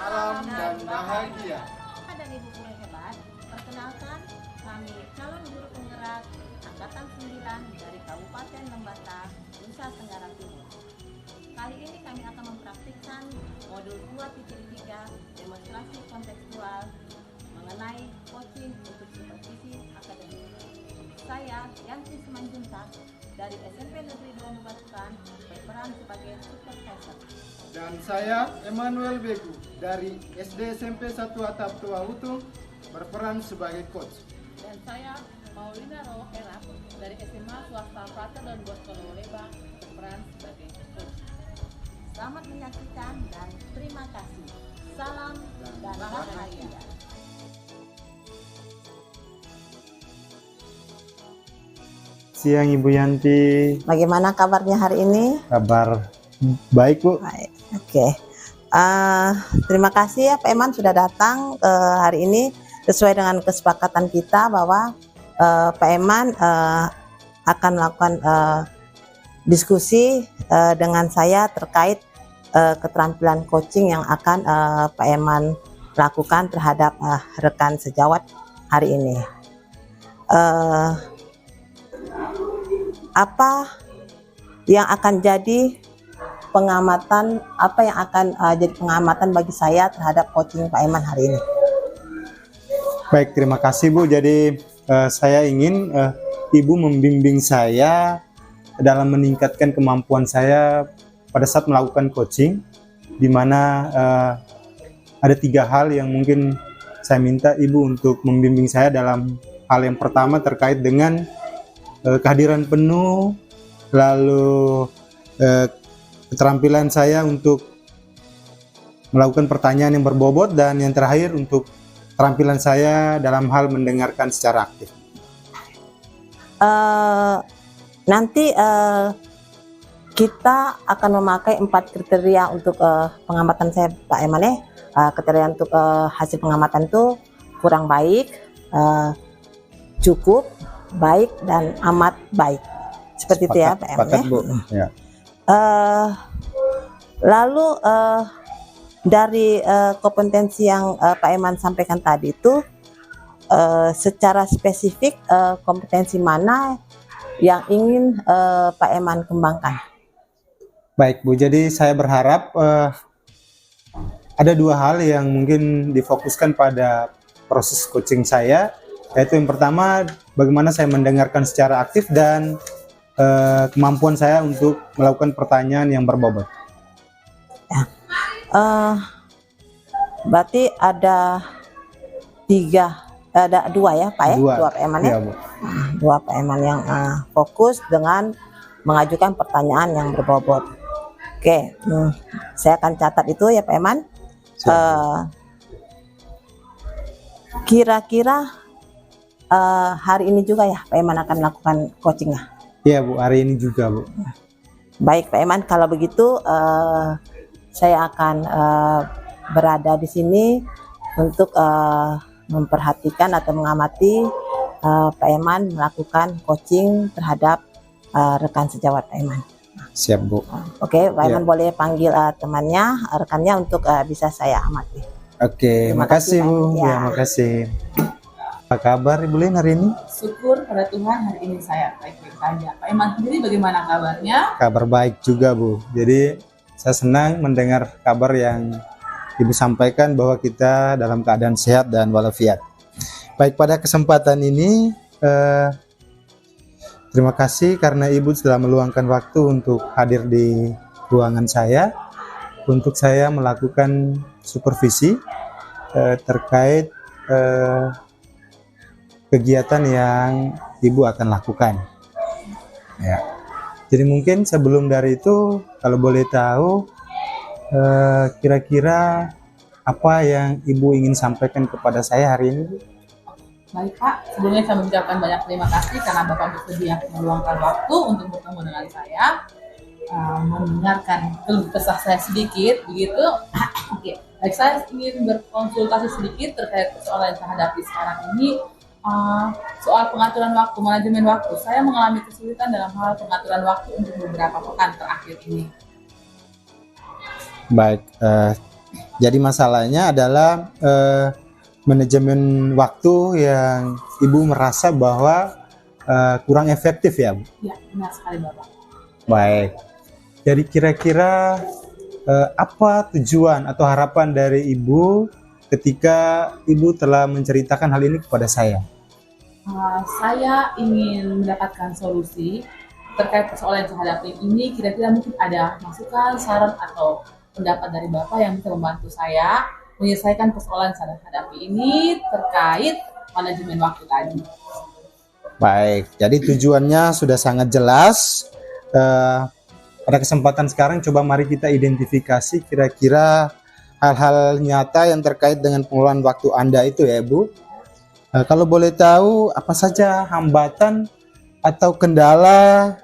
alam dan bahagia. Bapak dan Ibu guru hebat, perkenalkan kami calon guru penggerak Angkatan 9 dari Kabupaten Lembata, Nusa Tenggara Timur. Kali ini kami akan mempraktikkan modul 2.3 demonstrasi kontekstual mengenai coaching untuk supervisi akademik. Saya, Yanti Semanjuntak, dari SMP Negeri 2 Nubakan, berperan sebagai supervisor. Dan saya, Emmanuel Begu, dari SD SMP 1 Atap Tua Utung, berperan sebagai coach. Dan saya, Maulina Roh Erap, dari SMA Swasta Prater dan Boston Lembang, berperan sebagai coach. Selamat menyaksikan dan terima kasih. Salam dan bahagia. Siang Ibu Yanti. Bagaimana kabarnya hari ini? Kabar baik Bu. Baik. Oke. Terima kasih ya Pak Eman sudah datang hari ini sesuai dengan kesepakatan kita bahwa Pak Eman akan melakukan diskusi dengan saya terkait keterampilan coaching yang akan Pak Eman lakukan terhadap rekan sejawat hari ini. Apa yang akan jadi pengamatan, apa yang akan jadi pengamatan bagi saya terhadap coaching Pak Eman hari ini? Baik, terima kasih Bu. Jadi saya ingin Ibu membimbing saya dalam meningkatkan kemampuan saya pada saat melakukan coaching, di mana ada 3 hal yang mungkin saya minta Ibu untuk membimbing saya. Dalam hal yang pertama terkait dengan kehadiran penuh, lalu keterampilan saya untuk melakukan pertanyaan yang berbobot, dan yang terakhir untuk keterampilan saya dalam hal mendengarkan secara aktif. Nanti kita akan memakai 4 kriteria untuk pengamatan saya Pak Eman ya. Kriteria untuk hasil pengamatan itu kurang baik, cukup baik, dan amat baik. Seperti itu ya Pak Eman ya. Bu. Ya. Lalu dari kompetensi yang Pak Eman sampaikan tadi itu secara spesifik kompetensi mana yang ingin Pak Eman kembangkan? Baik Bu, jadi saya berharap ada 2 hal yang mungkin difokuskan pada proses coaching saya, yaitu yang pertama bagaimana saya mendengarkan secara aktif, dan kemampuan saya untuk melakukan pertanyaan yang berbobot. Ya. Berarti ada 2 ya Pak ya? 2 Pak Eman ya? Iya, Bu. 2 Pak Eman yang fokus dengan mengajukan pertanyaan yang berbobot. Oke, saya akan catat itu ya Pak Eman. Kira-kira hari ini juga ya Pak Eman akan melakukan coachingnya? Iya Bu, hari ini juga Bu. Baik Pak Eman, kalau begitu saya akan berada di sini untuk memperhatikan atau mengamati Pak Eman melakukan coaching terhadap rekan sejawat Pak Eman. Siap Bu. Oke, Pak Eman Ya. boleh panggil rekannya untuk bisa saya amati. Oke, Terima makasih kasih, Bu. Pak. Ya, Ya. makasih. Apa kabar Ibu Lin hari ini? Syukur pada Tuhan hari ini saya baik-baik saja. Pak Eman sendiri bagaimana kabarnya? Kabar baik juga Bu. Jadi saya senang mendengar kabar yang Ibu sampaikan bahwa kita dalam keadaan sehat dan walafiat. Baik, pada kesempatan ini terima kasih karena Ibu sudah meluangkan waktu untuk hadir di ruangan saya untuk saya melakukan supervisi terkait kegiatan yang Ibu akan lakukan. Ya. Jadi mungkin sebelum dari itu, kalau boleh tahu, kira-kira apa yang Ibu ingin sampaikan kepada saya hari ini? Baik Pak, sebelumnya saya mengucapkan banyak terima kasih karena Bapak bersedia meluangkan waktu untuk bertemu dengan saya, mendengarkan keluh kesah saya sedikit, begitu. Oke, baik, saya ingin berkonsultasi sedikit terkait persoalan yang saya hadapi sekarang ini. Soal pengaturan waktu, manajemen waktu. Saya mengalami kesulitan dalam hal pengaturan waktu untuk beberapa pekan terakhir ini. Baik, Jadi masalahnya adalah manajemen waktu yang Ibu merasa bahwa kurang efektif ya, Bu? Ya, benar sekali Bapak. Baik. Jadi kira-kira apa tujuan atau harapan dari Ibu ketika Ibu telah menceritakan hal ini kepada saya? Saya ingin mendapatkan solusi terkait persoalan yang saya hadapi ini. Kira-kira mungkin ada masukan, saran, atau pendapat dari Bapak yang bisa membantu saya menyelesaikan persoalan yang saya hadapi ini terkait manajemen waktu tadi. Baik, jadi tujuannya sudah sangat jelas. Pada kesempatan sekarang coba mari kita identifikasi kira-kira hal-hal nyata yang terkait dengan pengelolaan waktu Anda itu ya Bu. Kalau boleh tahu apa saja hambatan atau kendala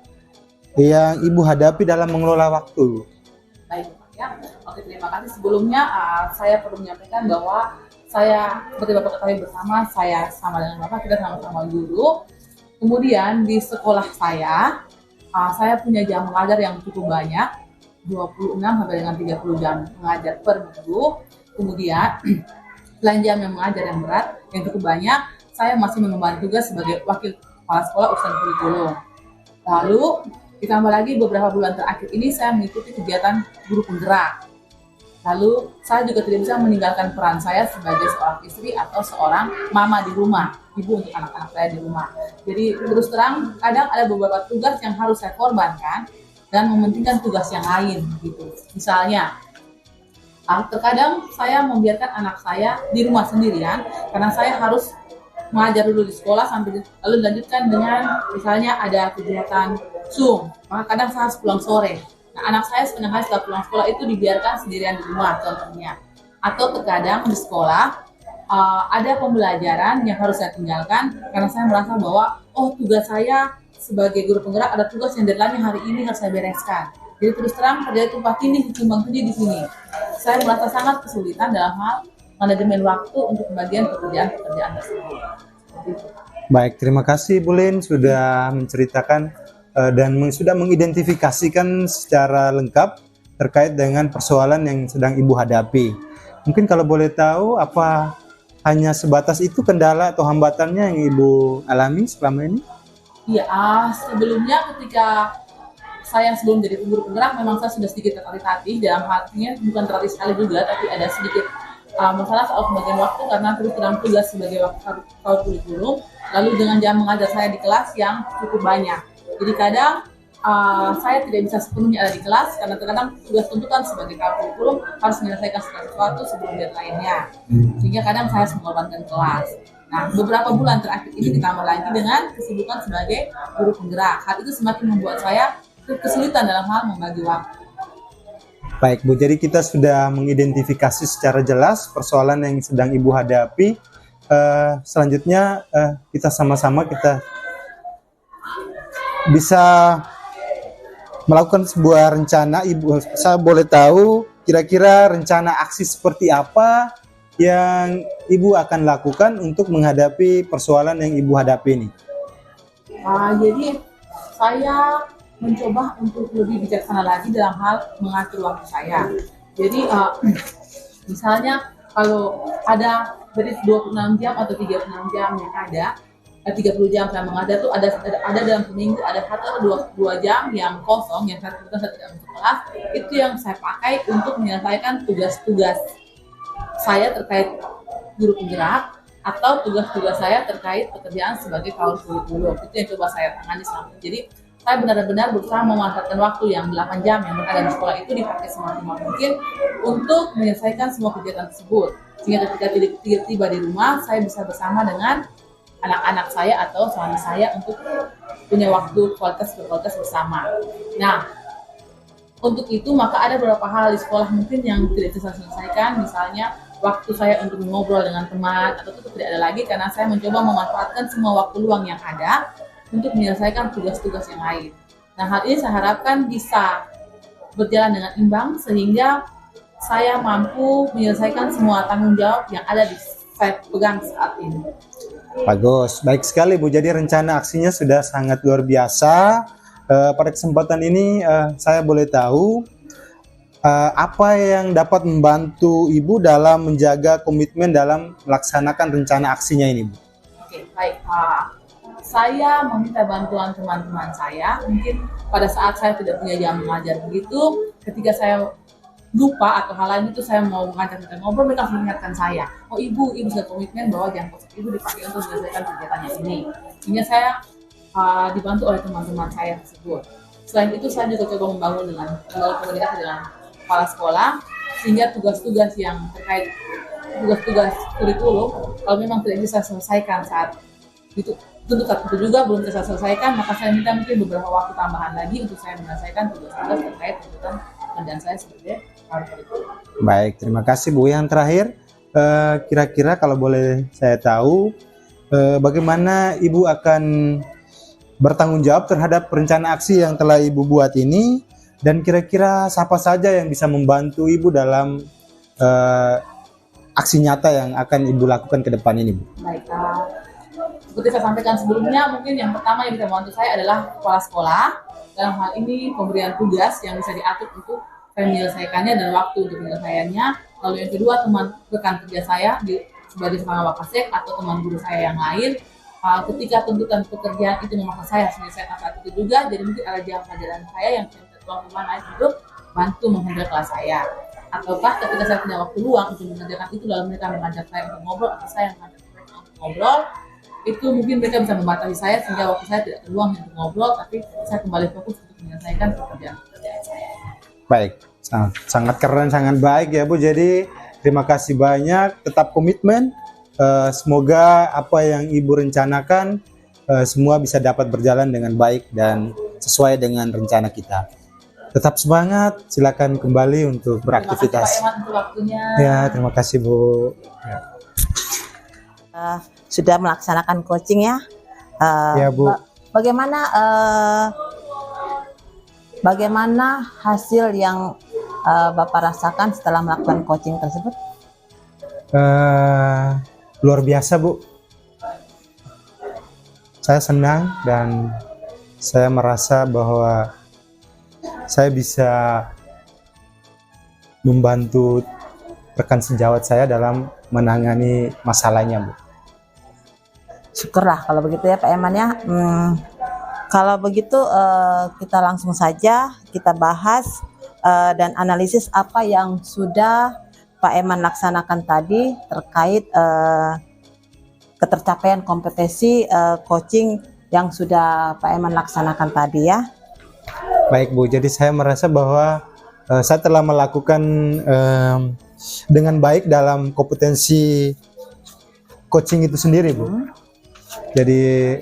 yang Ibu hadapi dalam mengelola waktu? Baik, ya. Oke, terima kasih. Sebelumnya saya perlu menyampaikan bahwa saya, seperti Bapak ketahui bersama, saya sama dengan Bapak, kita sama-sama guru. Kemudian di sekolah saya punya jam mengajar yang cukup banyak, 26 sampai dengan 30 jam mengajar per minggu. Kemudian selain jam yang mengajar yang berat, yang cukup banyak, saya masih mengemban tugas sebagai wakil kepala sekolah urusan kurikulum. Lalu ditambah lagi beberapa bulan terakhir ini saya mengikuti kegiatan guru penggerak. Lalu saya juga tidak bisa meninggalkan peran saya sebagai seorang istri atau seorang mama di rumah, ibu untuk anak-anak saya di rumah. Jadi terus terang kadang ada beberapa tugas yang harus saya korbankan dan mementingkan tugas yang lain gitu. Misalnya terkadang saya membiarkan anak saya di rumah sendirian karena saya harus mengajar dulu di sekolah sampai lalu dilanjutkan dengan misalnya ada kegiatan Zoom. Maka kadang saya harus pulang sore. Nah, anak saya sepanjang hari setelah pulang sekolah itu dibiarkan sendirian di rumah contohnya. Atau terkadang di sekolah ada pembelajaran yang harus saya tinggalkan karena saya merasa bahwa tugas saya sebagai guru penggerak ada tugas yang deadline hari ini harus saya bereskan. Jadi terus terang terjadi tumpang tindih ketimbang tindih di sini. Saya merasa sangat kesulitan dalam hal manajemen waktu untuk pembagian pekerjaan tersebut. Baik, terima kasih Bu Lin sudah menceritakan dan sudah mengidentifikasikan secara lengkap terkait dengan persoalan yang sedang Ibu hadapi. Mungkin kalau boleh tahu apa hanya sebatas itu kendala atau hambatannya yang Ibu alami selama ini? Iya, sebelumnya ketika saya sebelum jadi guru penggerak memang saya sudah sedikit tertatih dalam hatinya, bukan tertatih sekali juga, tapi ada sedikit masalah soal pembagian waktu karena terus terang tugas sebagai wakil kurikulum, lalu dengan jam mengajar saya di kelas yang cukup banyak. Jadi kadang saya tidak bisa sepenuhnya ada di kelas karena terkadang tugas tuntutan sebagai wakil kurikulum harus menyelesaikan sesuatu sebelum deadline-nya, sehingga kadang saya harus mengorbankan kelas. Nah, beberapa bulan terakhir ini ditambah lagi dengan kesibukan sebagai guru penggerak. Hal itu semakin membuat saya kesulitan dalam hal membagi waktu. Baik Bu, jadi kita sudah mengidentifikasi secara jelas persoalan yang sedang Ibu hadapi. Selanjutnya kita sama-sama kita bisa melakukan sebuah rencana. Ibu, saya boleh tahu kira-kira rencana aksi seperti apa yang Ibu akan lakukan untuk menghadapi persoalan yang Ibu hadapi ini? Jadi saya mencoba untuk lebih bijaksana lagi dalam hal mengatur waktu saya. Jadi misalnya kalau ada dari 26 jam atau 36 jam yang ada, 30 jam saya mengajar tuh ada dalam seminggu ada 1 atau 2 jam yang kosong yang saya tidak masuk kelas, itu yang saya pakai untuk menyelesaikan tugas-tugas saya terkait guru penggerak atau tugas-tugas saya terkait pekerjaan sebagai kawal kurikulum. Itu yang coba saya tangani selama ini. Jadi saya benar-benar berusaha memanfaatkan waktu yang 8 jam yang berada di sekolah itu dipakai semaksimal mungkin untuk menyelesaikan semua kegiatan tersebut. Sehingga ketika tiba di rumah, saya bisa bersama dengan anak-anak saya atau suami saya untuk punya waktu kualitas bersama. Nah, untuk itu maka ada beberapa hal di sekolah mungkin yang tidak bisa saya selesaikan, misalnya waktu saya untuk ngobrol dengan teman atau itu tidak ada lagi karena saya mencoba memanfaatkan semua waktu luang yang ada untuk menyelesaikan tugas-tugas yang lain. Nah, hal ini saya harapkan bisa berjalan dengan imbang sehingga saya mampu menyelesaikan semua tanggung jawab yang ada di saya pegang saat ini. Bagus, baik sekali Bu. Jadi rencana aksinya sudah sangat luar biasa. Pada kesempatan ini saya boleh tahu apa yang dapat membantu Ibu dalam menjaga komitmen dalam melaksanakan rencana aksinya ini, Bu? Oke, baik. Saya meminta bantuan teman-teman saya. Mungkin pada saat saya tidak punya jam mengajar begitu, ketika saya lupa atau hal lain itu saya mau mengajak kita ngobrol, mereka mengingatkan saya, oh ibu sudah komitmen bahwa jam kosong ibu dipakai untuk menyelesaikan kegiatannya ini. Sehingga saya dibantu oleh teman-teman saya tersebut. Selain itu saya juga coba membangun komunikasi dengan kepala sekolah, sehingga tugas-tugas yang terkait tugas-tugas kurikulum kalau memang tidak bisa selesaikan saat itu, tentu saat itu juga belum bisa selesaikan, maka saya minta mungkin beberapa waktu tambahan lagi untuk saya menyelesaikan tugas-tugas terkait tuntutan pekerjaan saya sebagai kurikulum. Baik, terima kasih Bu. Yang terakhir, kira-kira kalau boleh saya tahu, bagaimana Ibu akan bertanggung jawab terhadap rencana aksi yang telah Ibu buat ini, dan kira-kira siapa saja yang bisa membantu Ibu dalam aksi nyata yang akan Ibu lakukan ke depan ini, Bu? Baik, seperti saya sampaikan sebelumnya, mungkin yang pertama yang bisa membantu saya adalah kepala sekolah. Dalam hal ini pemberian tugas yang bisa diatur untuk saya menyelesaikannya dan waktu untuk penyelesaiannya. Lalu yang kedua, teman rekan kerja saya sebagai seorang wakasek atau teman guru saya yang lain. Ketika tuntutan pekerjaan itu memaksa saya menyelesaikan saat itu juga, jadi mungkin ada jam pelajaran saya yang saya minta teman-teman lain untuk bantu menghandle kelas saya. Ataukah ketika saya punya waktu luang untuk mengerjakan itu, lalu mereka mengajak saya untuk ngobrol atau saya mengajak mereka untuk ngobrol, itu mungkin mereka bisa membatasi saya sehingga waktu saya tidak terluang untuk ngobrol, tapi saya kembali fokus untuk menyelesaikan pekerjaan saya. Baik, sangat keren, sangat baik ya Bu. Jadi terima kasih banyak, tetap komitmen. Semoga apa yang Ibu rencanakan semua bisa dapat berjalan dengan baik dan sesuai dengan rencana kita. Tetap semangat, silakan kembali untuk beraktivitas. Terima kasih Pak Eman untuk waktunya. Ya, terima kasih Bu. Ya. Sudah melaksanakan coaching ya. Ya Bu. Bagaimana hasil yang Bapak rasakan setelah melakukan coaching tersebut? Luar biasa Bu. Saya senang dan saya merasa bahwa saya bisa membantu rekan sejawat saya dalam menangani masalahnya Bu. Syukurlah kalau begitu ya Pak Eman ya. Kalau begitu kita langsung saja kita bahas dan analisis apa yang sudah Pak Eman laksanakan tadi terkait ketercapaian kompetensi coaching yang sudah Pak Eman laksanakan tadi ya. Baik Bu, jadi saya merasa bahwa saya telah melakukan dengan baik dalam kompetensi coaching itu sendiri Bu. Jadi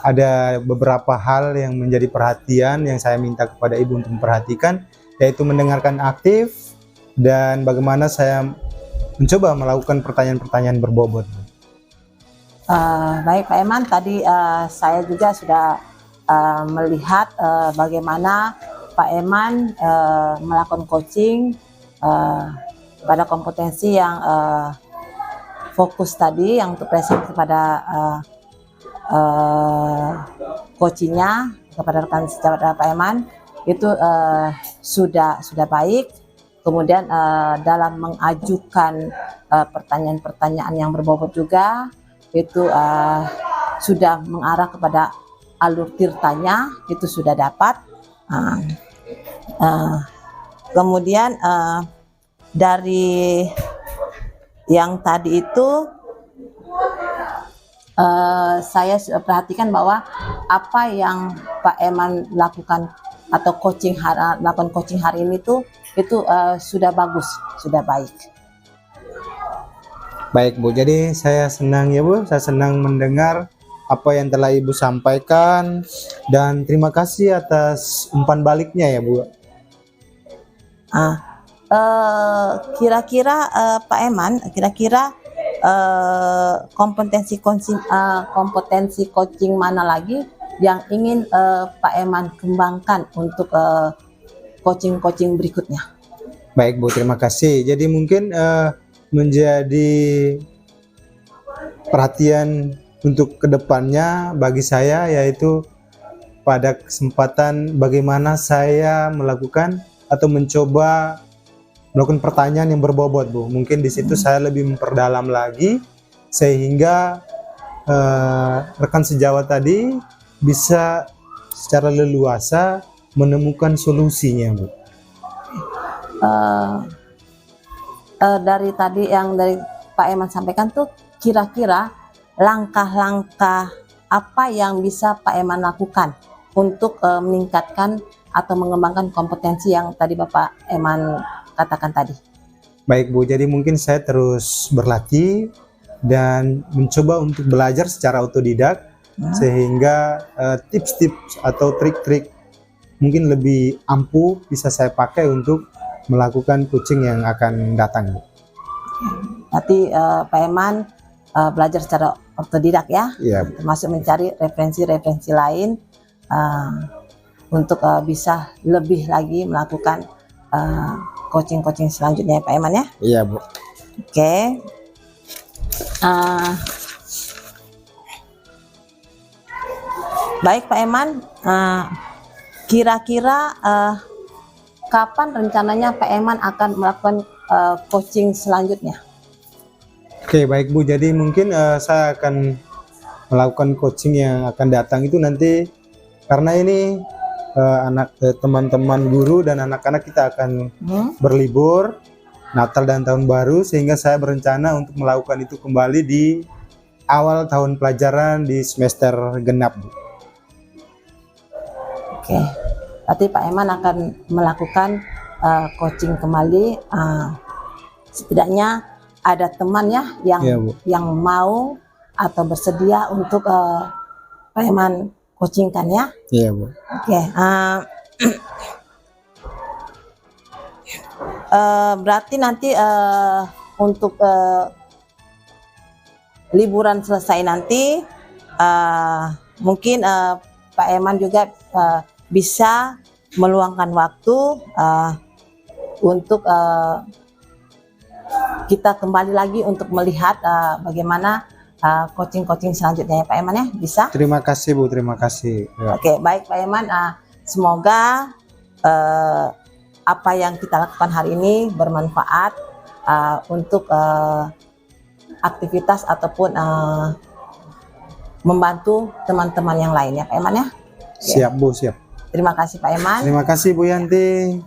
ada beberapa hal yang menjadi perhatian yang saya minta kepada Ibu untuk memperhatikan, yaitu mendengarkan aktif dan bagaimana saya mencoba melakukan pertanyaan-pertanyaan berbobot. Baik Pak Eman, tadi saya juga sudah melihat bagaimana Pak Eman melakukan coaching pada kompetensi yang fokus tadi yang untuk present kepada coachingnya kepada rekan sejawat Pak Eman itu sudah baik. Kemudian dalam mengajukan pertanyaan-pertanyaan yang berbobot juga itu sudah mengarah kepada alur tirtanya, itu sudah dapat. Kemudian dari yang tadi itu saya perhatikan bahwa apa yang Pak Eman lakukan atau lakukan coaching hari ini itu sudah bagus, sudah baik. Baik Bu, jadi saya senang ya Bu, saya senang mendengar apa yang telah Ibu sampaikan dan terima kasih atas umpan baliknya ya Bu. Kira-kira Pak Eman, kompetensi coaching mana lagi yang ingin Pak Eman kembangkan untuk coaching berikutnya? Baik Bu, terima kasih. Jadi mungkin menjadi perhatian untuk kedepannya bagi saya, yaitu pada kesempatan bagaimana saya melakukan atau mencoba melakukan pertanyaan yang berbobot Bu. Mungkin di situ saya lebih memperdalam lagi sehingga rekan sejawat tadi bisa secara leluasa menemukan solusinya Bu. Dari tadi yang dari Pak Eman sampaikan tuh, kira-kira langkah-langkah apa yang bisa Pak Eman lakukan untuk meningkatkan atau mengembangkan kompetensi yang tadi Bapak Eman katakan tadi? Baik Bu, jadi mungkin saya terus berlatih dan mencoba untuk belajar secara otodidak sehingga tips-tips atau trik-trik mungkin lebih ampuh bisa saya pakai untuk melakukan coaching yang akan datang Bu. Nanti Pak Eman belajar secara otodidak ya, Iya Bu. termasuk mencari referensi-referensi lain untuk bisa lebih lagi melakukan coaching-coaching selanjutnya ya Pak Eman ya. Iya Bu. Oke. Baik Pak Eman, kira-kira kapan rencananya Pak Eman akan melakukan coaching selanjutnya? Oke baik Bu, jadi mungkin saya akan melakukan coaching yang akan datang itu nanti karena ini teman-teman guru dan anak-anak kita akan berlibur Natal dan Tahun Baru, sehingga saya berencana untuk melakukan itu kembali di awal tahun pelajaran di semester genap Bu. Oke, berarti Pak Eman akan melakukan coaching kembali. Setidaknya ada teman ya yang Iya, Bu. yang mau atau bersedia untuk Pak Eman coachingkan ya. Iya Bu. Oke, berarti nanti untuk liburan selesai nanti mungkin Pak Eman juga bisa meluangkan waktu untuk kita kembali lagi untuk melihat bagaimana coaching-coaching selanjutnya ya Pak Eman ya, bisa? Terima kasih Bu, terima kasih. Ya. Oke, baik Pak Eman, semoga apa yang kita lakukan hari ini bermanfaat untuk aktivitas ataupun membantu teman-teman yang lain ya Pak Eman ya. Siap Bu, siap. Terima kasih Pak Eman. Terima kasih Bu Yanti.